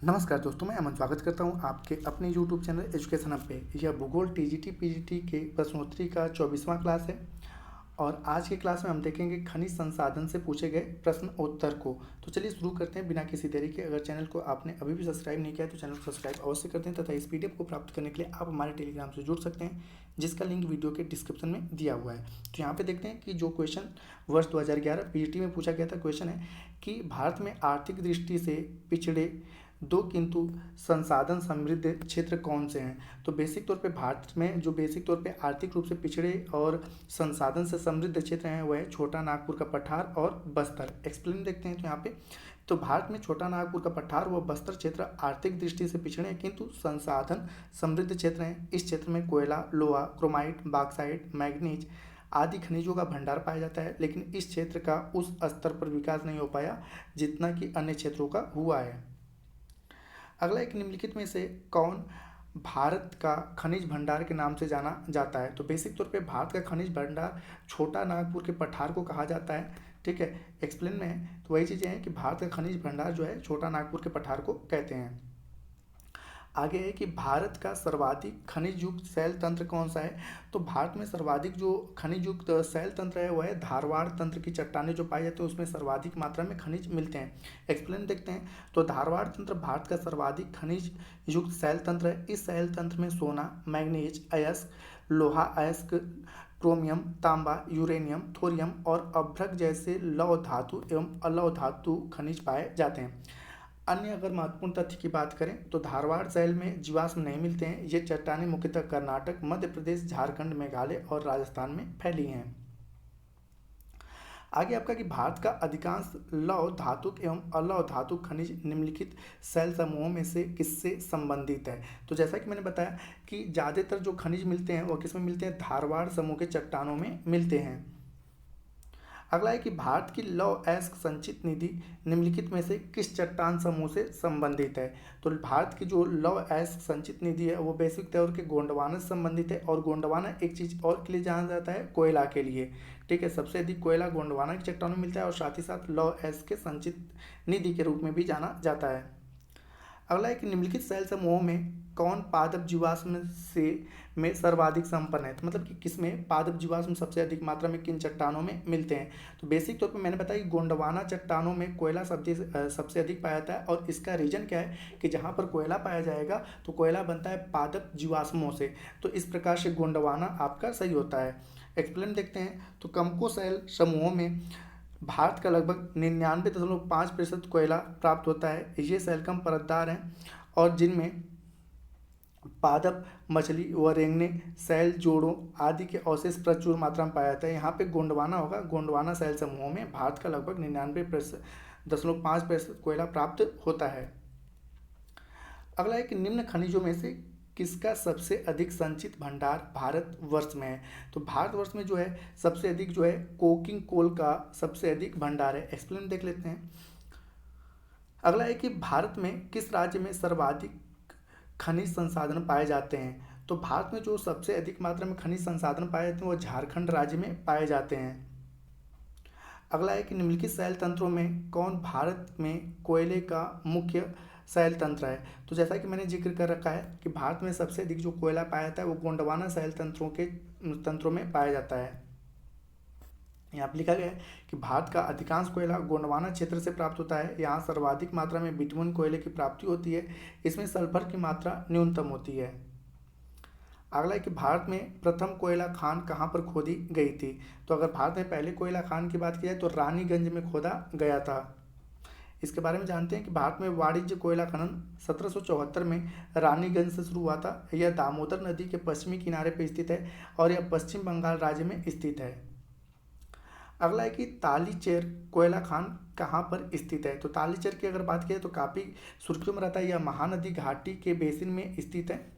नमस्कार दोस्तों, मैं अमन स्वागत करता हूं आपके अपने YouTube चैनल एजुकेशन हब पे। यह भूगोल टीजीटी पीजीटी के प्रश्नोत्तरी का 24वां क्लास है और आज के क्लास में हम देखेंगे खनिज संसाधन से पूछे गए प्रश्न उत्तर को। तो चलिए शुरू करते हैं बिना किसी देरी के। अगर चैनल को आपने अभी भी सब्सक्राइब नहीं किया है तो चैनल को सब्सक्राइब अवश्य कर दें तथा इस PDF को प्राप्त करने के लिए आप हमारे टेलीग्राम से जुड़ सकते हैं, जिसका लिंक वीडियो के डिस्क्रिप्शन में दिया हुआ है। तो यहाँ पे देखते हैं कि जो क्वेश्चन वर्ष 2011 पीजीटी में पूछा गया था, क्वेश्चन है कि भारत में आर्थिक दृष्टि से पिछड़े दो किंतु संसाधन समृद्ध क्षेत्र कौन से हैं। तो बेसिक तौर पे भारत में जो बेसिक तौर पे आर्थिक रूप से पिछड़े और संसाधन से समृद्ध क्षेत्र हैं वह है छोटा नागपुर का पठार और बस्तर। एक्सप्लेन देखते हैं तो यहाँ पे तो भारत में छोटा नागपुर का पठार व बस्तर क्षेत्र आर्थिक दृष्टि से पिछड़े हैं किंतु संसाधन समृद्ध क्षेत्र हैं। इस क्षेत्र में कोयला, लोहा, क्रोमाइट, बॉक्साइट, मैग्नीज आदि खनिजों का भंडार पाया जाता है, लेकिन इस क्षेत्र का उस स्तर पर विकास नहीं हो पाया जितना कि अन्य क्षेत्रों का हुआ है। अगला एक निम्नलिखित में से कौन भारत का खनिज भंडार के नाम से जाना जाता है। तो बेसिक तौर पे भारत का खनिज भंडार छोटा नागपुर के पठार को कहा जाता है। ठीक है, एक्सप्लेन में है तो वही चीज़ें हैं कि भारत का खनिज भंडार जो है छोटा नागपुर के पठार को कहते हैं। आगे है कि भारत का सर्वाधिक खनिज युक्त शैल तंत्र कौन सा है। तो भारत में सर्वाधिक जो खनिज युक्त शैल तंत्र है वह है धारवाड़ तंत्र की चट्टानें जो पाई जाती है उसमें सर्वाधिक मात्रा में खनिज मिलते हैं। एक्सप्लेन देखते हैं तो धारवाड़ तंत्र भारत का सर्वाधिक खनिज युक्त शैल तंत्र है। इस शैल तंत्र में सोना, मैग्नीज, अयस्क, लोहा अयस्क, क्रोमियम, तांबा, यूरेनियम, थोरियम और अभ्रक जैसे लौह धातु एवं अलौह धातु खनिज पाए जाते हैं। अन्य अगर महत्वपूर्ण तथ्य की बात करें तो धारवाड़ शैल में जीवाश्म नहीं मिलते हैं। ये चट्टानें मुख्यतः कर्नाटक, मध्य प्रदेश, झारखंड, मेघालय और राजस्थान में फैली हैं। आगे आपका कि भारत का अधिकांश लौह धातुक एवं अलौह धातुक खनिज निम्नलिखित शैल समूहों में से किससे संबंधित है। तो जैसा कि मैंने बताया कि ज़्यादातर जो खनिज मिलते हैं वो किस में मिलते हैं, धारवाड़ समूह के चट्टानों में मिलते हैं। अगला है कि भारत की लौह अयस्क संचित निधि निम्नलिखित में से किस चट्टान समूह से संबंधित है। तो भारत की जो लौह अयस्क संचित निधि है वो बेसिक तौर के गोंडवाना से संबंधित है और गोंडवाना एक चीज़ और के लिए जाना जाता है, कोयला के लिए। ठीक है, सबसे अधिक कोयला गोंडवाना की चट्टानों में मिलता है और साथ ही साथ लौह अयस्क के संचित निधि के रूप में भी जाना जाता है। अगला एक निम्नलिखित शैल समूहों में कौन पादप जीवाश्म से में सर्वाधिक संपन्न है। तो मतलब कि किसमें पादप जीवाश्म सबसे अधिक मात्रा में किन चट्टानों में मिलते हैं। तो बेसिक तौर पे मैंने बताया कि गोंडवाना चट्टानों में कोयला सबसे अधिक पाया जाता है और इसका रीजन क्या है कि जहाँ पर कोयला पाया जाएगा तो कोयला बनता है पादप जीवाश्मों से। तो इस प्रकार से गोंडवाना आपका सही होता है। एक्सप्लेन देखते हैं तो कमको शैल समूहों में भारत का लगभग 99.5% कोयला प्राप्त होता है। ये शैलकम परतदार हैं और जिनमें पादप, मछली व रेंगने, शैल जोड़ों आदि के अवशेष प्रचुर मात्रा में पाया जाता है। यहाँ पे गोंडवाना होगा। गोंडवाना शैल समूहों में भारत का लगभग 99.5% कोयला प्राप्त होता है। अगला है कि निम्न खनिजों में से किसका सबसे अधिक संचित भंडार भारतवर्ष में है। तो भारतवर्ष में जो है सबसे अधिक जो है कोकिंग कोल का सबसे अधिक भंडार है। एक्सप्लेन देख लेते हैं। अगला है कि भारत में किस राज्य में सर्वाधिक खनिज संसाधन पाए जाते हैं। तो भारत में जो सबसे अधिक मात्रा में खनिज संसाधन पाए जाते हैं वो झारखंड राज्य में पाए जाते हैं। अगला है कि निम्नलिखित शैल तंत्रों में कौन भारत में कोयले का मुख्य शैल तंत्र है। तो जैसा कि मैंने जिक्र कर रखा है कि भारत में सबसे अधिक जो कोयला पाया जाता है वो गोंडवाना शैल तंत्रों में पाया जाता है। यहाँ पर लिखा गया है कि भारत का अधिकांश कोयला गोंडवाना क्षेत्र से प्राप्त होता है। यहाँ सर्वाधिक मात्रा में बिटुमेन कोयले की प्राप्ति होती है। इसमें सल्फर की मात्रा न्यूनतम होती है। अगला है कि भारत में प्रथम कोयला खान कहाँ पर खोदी गई थी। तो अगर भारत में पहले कोयला खान की बात की जाए तो रानीगंज में खोदा गया था। इसके बारे में जानते हैं कि भारत में वाणिज्य कोयला खनन 1774 में रानीगंज से शुरू हुआ था। यह दामोदर नदी के पश्चिमी किनारे पर स्थित है और यह पश्चिम बंगाल राज्य में स्थित है। अगला है कि तालीचेर कोयला खान कहाँ पर स्थित है। तो तालीचेर की अगर बात करें तो काफ़ी सुर्खियों में रहता है। यह महानदी घाटी के बेसिन में स्थित है।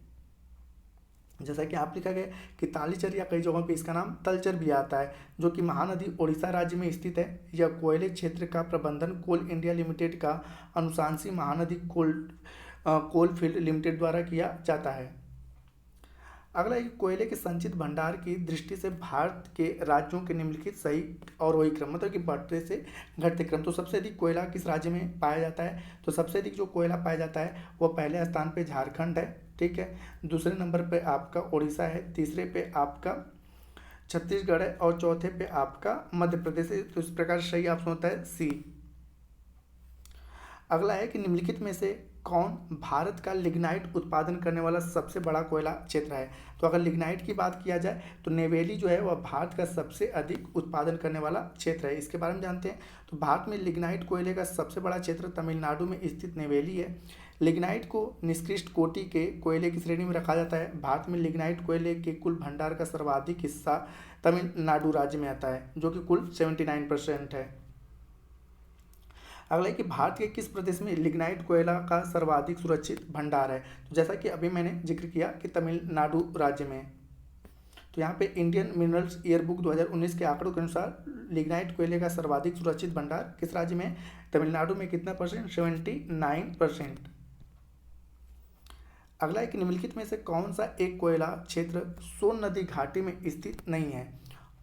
जैसा कि आप लिखा गया कि तालीचेर या कई जगहों पे इसका नाम तलचर भी आता है, जो कि महानदी उड़ीसा राज्य में स्थित है। यह कोयले क्षेत्र का प्रबंधन कोल इंडिया लिमिटेड का अनुशंसी महानदी कोल फील्ड लिमिटेड द्वारा किया जाता है। अगला है कि कोयले के संचित भंडार की दृष्टि से भारत के राज्यों के निम्नलिखित सही और वही क्रम, मतलब कि बढ़ते से घटते क्रम। तो सबसे अधिक कोयला किस राज्य में पाया जाता है? तो सबसे अधिक जो कोयला पाया जाता है वो पहले स्थान पे झारखंड है, ठीक है। दूसरे नंबर पे आपका उड़ीसा है, तीसरे पे आपका छत्तीसगढ़ है और चौथे पे आपका मध्य प्रदेश है। तो इस प्रकार सही ऑप्शन होता है सी। अगला है कि निम्नलिखित में से कौन भारत का लिग्नाइट उत्पादन करने वाला सबसे बड़ा कोयला क्षेत्र है? तो अगर लिग्नाइट की बात किया जाए तो नेवेली जो है वह भारत का सबसे अधिक उत्पादन करने वाला क्षेत्र है। इसके बारे में जानते हैं। तो भारत में लिग्नाइट कोयले का सबसे बड़ा क्षेत्र तमिलनाडु में स्थित नेवेली है। लिग्नाइट को निकृष्ट कोटि के कोयले की श्रेणी में रखा जाता है। भारत में लिग्नाइट कोयले के कुल भंडार का सर्वाधिक हिस्सा तमिलनाडु राज्य में आता है, जो कि कुल 79% है। अगला है कि भारत के किस प्रदेश में लिग्नाइट कोयला का सर्वाधिक सुरक्षित भंडार है? तो जैसा कि अभी मैंने जिक्र किया कि तमिलनाडु राज्य में। तो यहाँ पे इंडियन मिनरल्स ईयरबुक 2019 के आंकड़ों के अनुसार लिग्नाइट कोयले का सर्वाधिक सुरक्षित भंडार किस राज्य में है? तमिलनाडु में। कितना परसेंट? 79%। अगला है कि निम्नलिखित में से कौन सा एक कोयला क्षेत्र सोन नदी घाटी में स्थित नहीं है?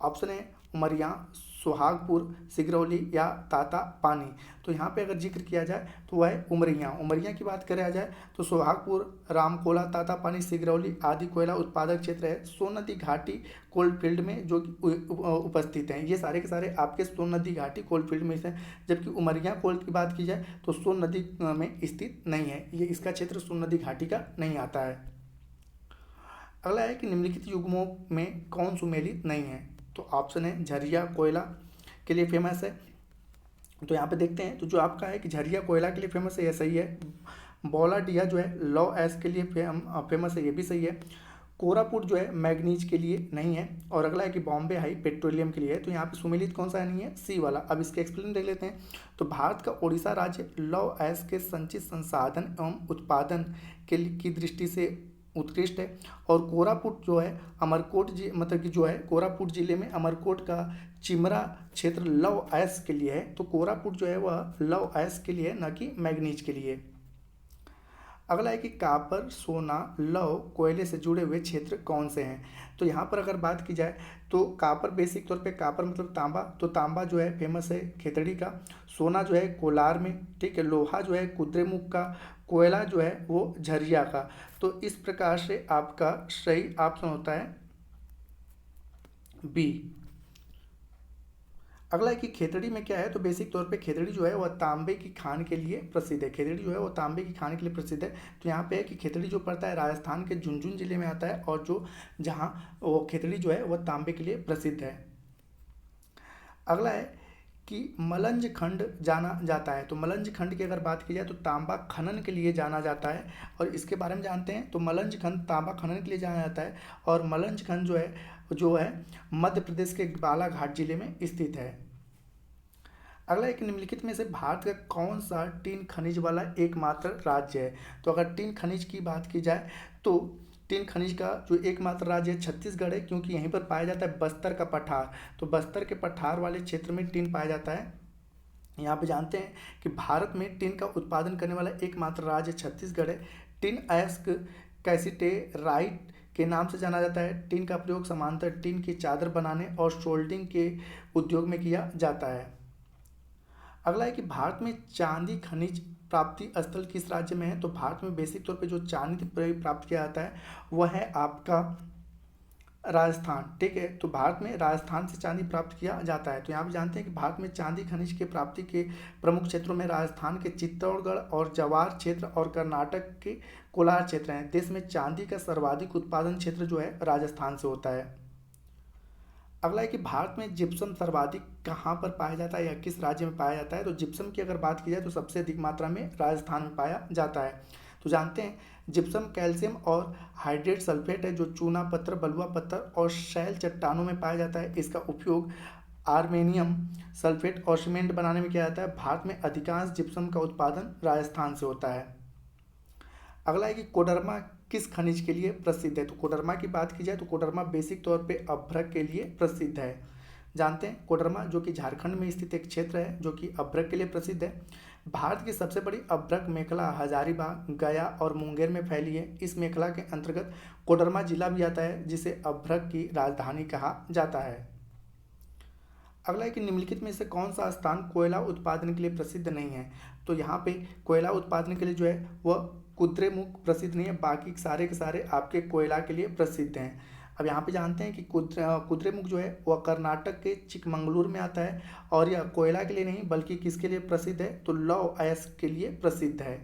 ऑप्शन है उमरिया, सुहागपुर, सिगरौली या तातापानी। तो यहाँ पे अगर जिक्र किया जाए तो वह है उमरिया। उमरिया की बात करें जाए तो सुहागपुर, रामकोला, तातापानी, सिगरौली आदि कोयला उत्पादक क्षेत्र है सोन नदी घाटी कोल्ड फील्ड में, जो कि उपस्थित हैं। ये सारे के सारे आपके सोन नदी घाटी कोल्ड फील्ड में हैं। जबकि उमरिया कोल्ड की बात की जाए तो सोन नदी में स्थित नहीं है, ये इसका क्षेत्र सोन नदी घाटी का नहीं आता है। अगला है कि निम्नलिखित युग्मों में कौन सुमेलित नहीं है? तो ऑप्शन है झरिया कोयला के लिए फेमस है। तो यहाँ पे देखते हैं, तो जो आपका है कि झरिया कोयला के लिए फेमस है, ये सही है। बौलाडिया जो है लौ एस के लिए फेमस है, ये भी सही है। कोरापुट जो है मैग्नीज के लिए नहीं है। और अगला है कि बॉम्बे हाई पेट्रोलियम के लिए है। तो यहाँ पे सुमेलित कौन सा नहीं है? सी वाला। अब इसके एक्सप्लेन देख लेते हैं। तो भारत का उड़ीसा राज्य लौ एस के संचित संसाधन एवं उत्पादन की दृष्टि से उत्कृष्ट है। और कोरापुट जो है अमरकोट मतलब कि जो है कोरापुट जिले में अमरकोट का चिमरा क्षेत्र लव एस के लिए है। तो कोरापुट जो है वह लव एस के लिए, न कि मैग्नीज के लिए। अगला है कि कापर, सोना, लौह, कोयले से जुड़े हुए क्षेत्र कौन से हैं? तो यहाँ पर अगर बात की जाए तो कापर, बेसिक तौर पे कापर मतलब तांबा। तो तांबा जो है फेमस है खेतड़ी का। सोना जो है कोलार में, ठीक है। लोहा जो है कुद्रेमुख का। कोयला जो है वो झरिया का। तो इस प्रकार से आपका सही ऑप्शन होता है बी। अगला है कि खेतड़ी में क्या है? तो बेसिक तौर पे खेतड़ी जो है वह तांबे की खान के लिए प्रसिद्ध है। खेतड़ी जो है वो तांबे की खान के लिए प्रसिद्ध है। तो यहाँ पे है कि खेतड़ी जो पड़ता है राजस्थान के झुंझुनू जिले में आता है, और जो जहाँ वो खेतड़ी जो है वह तांबे के लिए प्रसिद्ध है। अगला है कि मलंज खंड जाना जाता है। तो मलंज खंड की अगर बात की जाए तो तांबा खनन के लिए जाना जाता है, और इसके बारे में जानते हैं। तो मलंज खंड तांबा खनन के लिए जाना जाता है, और मलंज खंड जो है मध्य प्रदेश के बालाघाट जिले में स्थित है। अगला एक निम्नलिखित में से भारत का कौन सा टीन खनिज वाला एकमात्र राज्य है? तो अगर टीन खनिज की बात की जाए तो टीन खनिज का जो एकमात्र राज्य है छत्तीसगढ़ है, क्योंकि यहीं पर पाया जाता है बस्तर का पठार। तो बस्तर के पठार वाले क्षेत्र में टीन पाया जाता है। यहाँ पे जानते हैं कि भारत में टीन का उत्पादन करने वाला एकमात्र राज्य छत्तीसगढ़ है। टिन एस्क कैसिटेराइट के नाम से जाना जाता है। टीन का प्रयोग समांतर टीन की चादर बनाने और सोल्डिंग के उद्योग में किया जाता है। अगला है कि भारत में चांदी खनिज प्राप्ति स्थल किस राज्य में है? तो भारत में बेसिक तौर पे जो चांदी प्राप्त किया जाता है वह है आपका राजस्थान, ठीक है। तो भारत में राजस्थान से चांदी प्राप्त किया जाता है। तो यहाँ पे जानते हैं कि भारत में चांदी खनिज के प्राप्ति के प्रमुख क्षेत्रों में राजस्थान के चित्तौड़गढ़ और जवार क्षेत्र और कर्नाटक के कोलार क्षेत्र हैं। देश में चांदी का सर्वाधिक उत्पादन क्षेत्र जो है राजस्थान से होता है। अगला है कि भारत में जिप्सम सर्वाधिक कहाँ पर पाया जाता है या किस राज्य में पाया जाता है? तो जिप्सम की अगर बात की जाए तो सबसे अधिक मात्रा में राजस्थान में पाया जाता है। तो जानते हैं जिप्सम कैल्शियम और हाइड्रेट सल्फेट है, जो चूना पत्थर, बलुआ पत्थर और शैल चट्टानों में पाया जाता है। इसका उपयोग आर्मेनियम सल्फेट और सीमेंट बनाने में किया जाता है। भारत में अधिकांश जिप्सम का उत्पादन राजस्थान से होता है। अगला है कि कोडरमा किस खनिज के लिए प्रसिद्ध है? तो कोडरमा की बात की जाए तो कोडरमा बेसिक तौर पे अभ्रक के लिए प्रसिद्ध है। जानते हैं कोडरमा जो कि झारखंड में स्थित एक क्षेत्र है जो कि अभ्रक के लिए प्रसिद्ध है। भारत की सबसे बड़ी अभ्रक मेखला हजारीबाग, गया और मुंगेर में फैली है। इस मेखला के अंतर्गत कोडरमा जिला भी आता है जिसे अभ्रक की राजधानी कहा जाता है। अगला है कि निम्नलिखित में से कौन सा स्थान कोयला उत्पादन के लिए प्रसिद्ध नहीं है। तो यहाँ पे कोयला उत्पादन के लिए जो है वह कुद्रेमुख प्रसिद्ध नहीं है, बाकी सारे के सारे आपके कोयला के लिए प्रसिद्ध हैं। अब यहाँ पे जानते हैं कि कुद्रेमुख जो है वह कर्नाटक के चिकमंगलुरु में आता है और यह कोयला के लिए नहीं बल्कि किसके लिए प्रसिद्ध है, तो लौह अयस्क के लिए प्रसिद्ध है।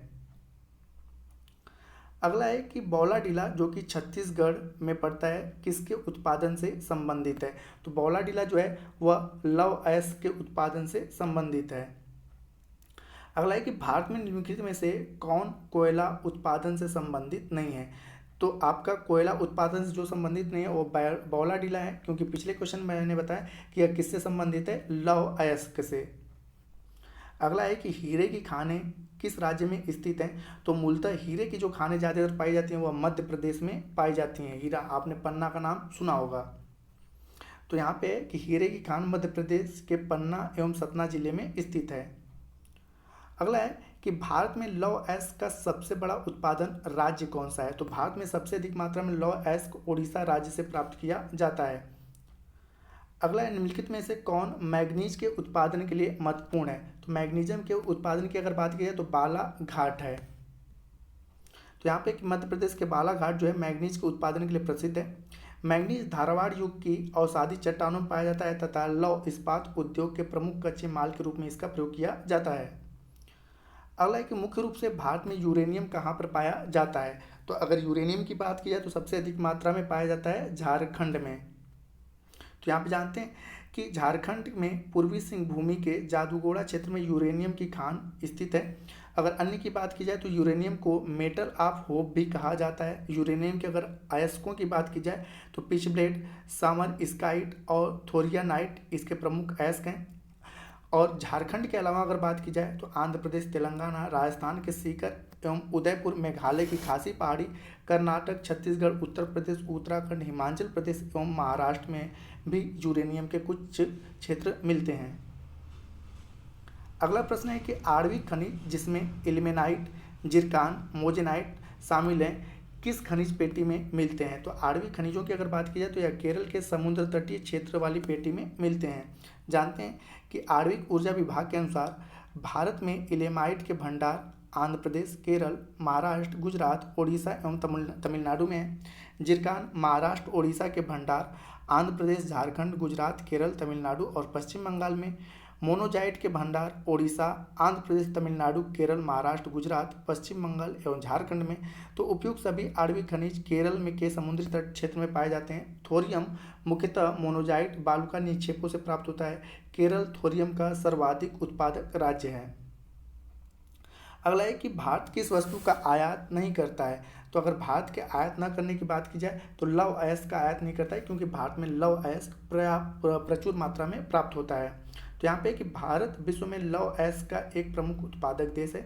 अगला है कि बौलाडीला जो कि छत्तीसगढ़ में पड़ता है किसके उत्पादन से संबंधित है। तो बौलाडीला जो है वह लौह अयस्क के उत्पादन से संबंधित है। अगला है कि भारत में निम्नलिखित में से कौन कोयला उत्पादन से संबंधित नहीं है। तो आपका कोयला उत्पादन से जो संबंधित नहीं है वो बौलाडीला है, क्योंकि पिछले क्वेश्चन में मैंने बताया कि यह किससे संबंधित है, लौह अयस्क से। अगला है कि हीरे की खानें किस राज्य में स्थित हैं। तो मूलतः हीरे की जो खानें ज़्यादातर पाई जाती हैं वह मध्य प्रदेश में पाई जाती हैं। हीरा, आपने पन्ना का नाम सुना होगा। तो यहाँ पे कि हीरे की खान मध्य प्रदेश के पन्ना एवं सतना जिले में स्थित है। अगला है कि भारत में लौह अयस्क का सबसे बड़ा उत्पादन राज्य कौन सा है। तो भारत में सबसे अधिक मात्रा में लौह अयस्क उड़ीसा राज्य से प्राप्त किया जाता है। अगला है निम्नलिखित में से कौन मैग्नीज के उत्पादन के लिए महत्वपूर्ण है। तो मैग्नीशियम के उत्पादन की अगर बात की जाए तो बालाघाट है। तो यहाँ पे मध्य प्रदेश के बालाघाट जो है मैग्नीज के उत्पादन के लिए प्रसिद्ध है। मैग्नीज धारवाड़ युग की अवसादी चट्टानों में पाया जाता है तथा लौह इस्पात उद्योग के प्रमुख कच्चे माल के रूप में इसका प्रयोग किया जाता है। अगला है कि मुख्य रूप से भारत में यूरेनियम कहाँ पर पाया जाता है। तो अगर यूरेनियम की बात की जाए तो सबसे अधिक मात्रा में पाया जाता है झारखंड में। तो यहाँ पे जानते हैं कि झारखंड में पूर्वी सिंहभूमि के जादूगोड़ा क्षेत्र में यूरेनियम की खान स्थित है। अगर अन्य की बात की जाए तो यूरेनियम को मेटल ऑफ होप भी कहा जाता है। यूरेनियम के अगर अयस्कों की बात की जाए तो पिचब्लेट, सामर स्काइट और थोरियानाइट इसके प्रमुख अयस्क हैं। और झारखंड के अलावा अगर बात की जाए तो आंध्र प्रदेश, तेलंगाना, राजस्थान के सीकर एवं उदयपुर, मेघालय की खासी पहाड़ी, कर्नाटक, छत्तीसगढ़, उत्तर प्रदेश, उत्तराखंड, हिमाचल प्रदेश एवं महाराष्ट्र में भी यूरेनियम के कुछ क्षेत्र मिलते हैं। अगला प्रश्न है कि आणविक खनिज जिसमें इल्मेनाइट, जिरकान, मोजेनाइट शामिल हैं किस खनिज पेटी में मिलते हैं। तो आणविक खनिजों की अगर बात की जाए तो यह केरल के समुद्र तटीय क्षेत्र वाली पेटी में मिलते हैं। जानते हैं कि आणविक ऊर्जा विभाग के अनुसार भारत में इल्मेनाइट के भंडार आंध्र प्रदेश, केरल, महाराष्ट्र, गुजरात, ओडिशा एवं तमिलनाडु में है। जिरकान महाराष्ट्र, ओडिशा के भंडार आंध्र प्रदेश, झारखंड, गुजरात, केरल, तमिलनाडु और पश्चिम बंगाल में। मोनोजाइट के भंडार ओडिशा, आंध्र प्रदेश, तमिलनाडु, केरल, महाराष्ट्र, गुजरात, पश्चिम बंगाल एवं झारखंड में। तो उपयुक्त सभी आणविक खनिज केरल में के समुद्री तट क्षेत्र में पाए जाते हैं। थोरियम मुख्यतः मोनोजाइट बालू का निक्षेपों से प्राप्त होता है। केरल थोरियम का सर्वाधिक उत्पादक राज्य है। अगला है कि भारत किस वस्तु का आयात नहीं करता है। तो अगर भारत के आयात न करने की बात की जाए तो लौह अयस्क का आयात नहीं करता है, क्योंकि भारत में लौह अयस्क प्रचुर मात्रा में प्राप्त होता है। तो यहाँ पे कि भारत विश्व में लौह अयस्क का एक प्रमुख उत्पादक देश है।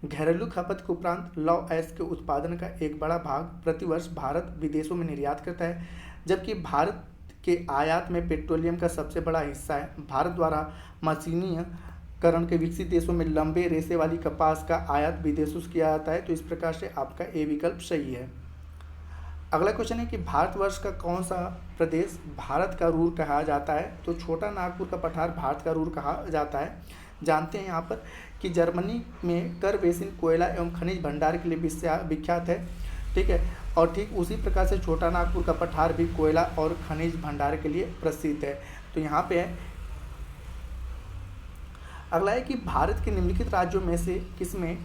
घरेलू खपत के उपरांत लौह अयस्क के उत्पादन का एक बड़ा भाग प्रतिवर्ष भारत विदेशों में निर्यात करता है, जबकि भारत के आयात में पेट्रोलियम का सबसे बड़ा हिस्सा है। भारत द्वारा मशीनीकरण के विकसित देशों में लंबे रेशे वाली कपास का आयात विदेशों से किया जाता है। तो इस प्रकार से आपका ए विकल्प सही है। अगला क्वेश्चन है कि भारतवर्ष का कौन सा प्रदेश भारत का रूर कहा जाता है। तो छोटा नागपुर का पठार भारत का रूर कहा जाता है। जानते हैं यहाँ पर कि जर्मनी में कर बेसिन कोयला एवं खनिज भंडार के लिए विख्यात है। ठीक है, और ठीक उसी प्रकार से छोटा नागपुर का पठार भी कोयला और खनिज भंडार के लिए प्रसिद्ध है। तो यहाँ पे है। अगला है कि भारत के निम्नलिखित राज्यों में से किसमें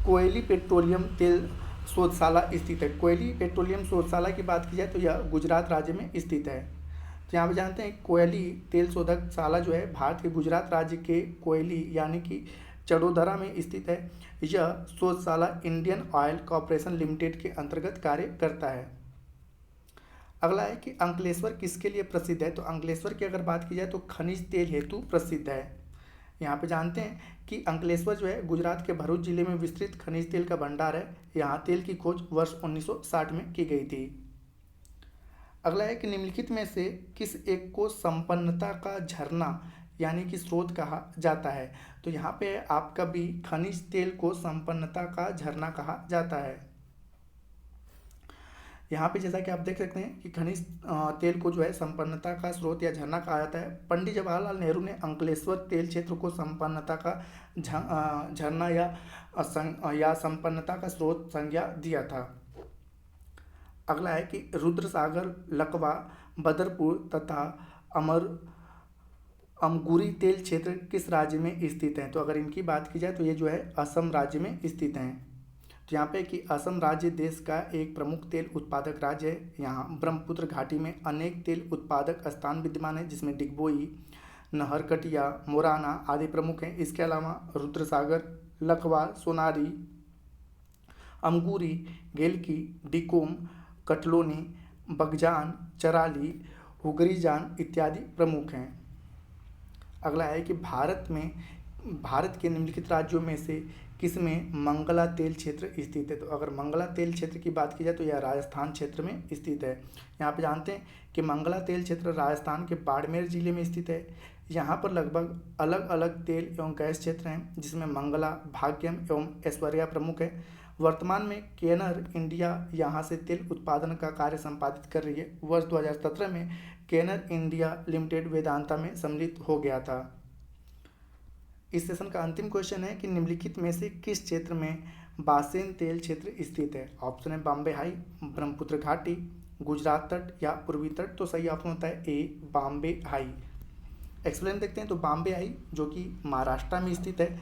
कोयली पेट्रोलियम तेल शोधशाला स्थित है। कोयली पेट्रोलियम शोधशाला की बात की जाए तो यह गुजरात राज्य में स्थित है। तो यहाँ पे जानते हैं कोयली तेल शोधकशाला जो है भारत के गुजरात राज्य के कोयली यानी कि चडोदरा में स्थित है। यह शोधशाला इंडियन ऑयल कॉरपोरेशन लिमिटेड के अंतर्गत कार्य करता है। अगला है कि अंकलेश्वर किसके लिए प्रसिद्ध है। तो अंकलेश्वर की अगर बात की जाए तो खनिज तेल हेतु प्रसिद्ध है। यहाँ पे जानते हैं कि अंकलेश्वर जो है गुजरात के भरूच जिले में विस्तृत खनिज तेल का भंडार है। यहाँ तेल की खोज वर्ष 1960 में की गई थी। अगला है कि निम्नलिखित में से किस एक को संपन्नता का झरना यानी कि स्रोत कहा जाता है। तो यहाँ पे आपका भी खनिज तेल को संपन्नता का झरना कहा जाता है। यहाँ पे जैसा कि आप देख सकते हैं कि खनिज तेल को जो है संपन्नता का स्रोत या झरना कहा जाता है। पंडित जवाहरलाल नेहरू ने अंकलेश्वर तेल क्षेत्र को संपन्नता का झरना या संपन्नता का स्रोत संज्ञा दिया था। अगला है कि रुद्रसागर, लकवा, बदरपुर तथा अमगुरी तेल क्षेत्र किस राज्य में स्थित हैं। तो अगर इनकी बात की जाए तो ये जो है असम राज्य में स्थित हैं। तो यहाँ पे कि असम राज्य देश का एक प्रमुख तेल उत्पादक राज्य है। यहाँ ब्रह्मपुत्र घाटी में अनेक तेल उत्पादक स्थान विद्यमान हैं, जिसमें डिगबोई, नहरकटिया, मोराना आदि प्रमुख हैं। इसके अलावा रुद्रसागर, लखवा, सोनारी, अमगुरी, गेलकी, डिकोम, कटलोनी, बगजान, चराली, हुगरीजान इत्यादि प्रमुख हैं। अगला है कि भारत के निम्नलिखित राज्यों में से किसमें मंगला तेल क्षेत्र स्थित है। तो अगर मंगला तेल क्षेत्र की बात की जाए तो यह राजस्थान क्षेत्र में स्थित है। यहाँ पे जानते हैं कि मंगला तेल क्षेत्र राजस्थान के बाड़मेर जिले में स्थित है। यहाँ पर लगभग अलग अलग तेल एवं गैस क्षेत्र हैं, जिसमें मंगला, भाग्यम एवं ऐश्वर्या प्रमुख है। वर्तमान में केनर इंडिया यहाँ से तेल उत्पादन का कार्य संपादित कर रही है। वर्ष 2017 में केनर इंडिया लिमिटेड वेदांता में सम्मिलित हो गया था। इस सेशन का अंतिम क्वेश्चन है कि निम्नलिखित में से किस क्षेत्र में बासेन तेल क्षेत्र स्थित है। ऑप्शन है बॉम्बे हाई, ब्रह्मपुत्र घाटी, गुजरात तट या पूर्वी तट। तो सही ऑप्शन होता है ए, बॉम्बे हाई। एक्सप्लेन देखते हैं। तो बॉम्बे हाई जो कि महाराष्ट्र में स्थित है,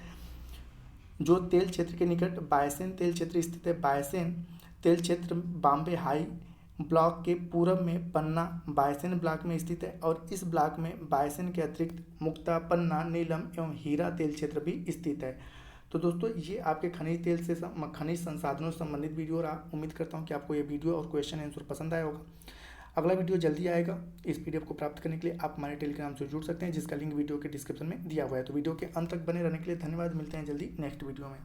जो तेल क्षेत्र के निकट बायसेन तेल क्षेत्र स्थित है। बायसेन तेल क्षेत्र बॉम्बे हाई ब्लॉक के पूर्व में पन्ना बायसेन ब्लॉक में स्थित है, और इस ब्लॉक में बायसेन के अतिरिक्त मुक्ता, पन्ना, नीलम एवं हीरा तेल क्षेत्र भी स्थित है। तो दोस्तों ये आपके खनिज तेल से खनिज संसाधनों से संबंधित वीडियो रहा। उम्मीद करता हूँ कि आपको ये वीडियो और क्वेश्चन आंसर पसंद आया होगा। अगला वीडियो जल्दी आएगा। इस पीडीएफ को प्राप्त करने के लिए आप हमारे टेलीग्राम से जुड़ सकते हैं, जिसका लिंक वीडियो के डिस्क्रिप्शन में दिया हुआ है। तो वीडियो के अंत तक बने रहने के लिए धन्यवाद। मिलते हैं जल्दी नेक्स्ट वीडियो में।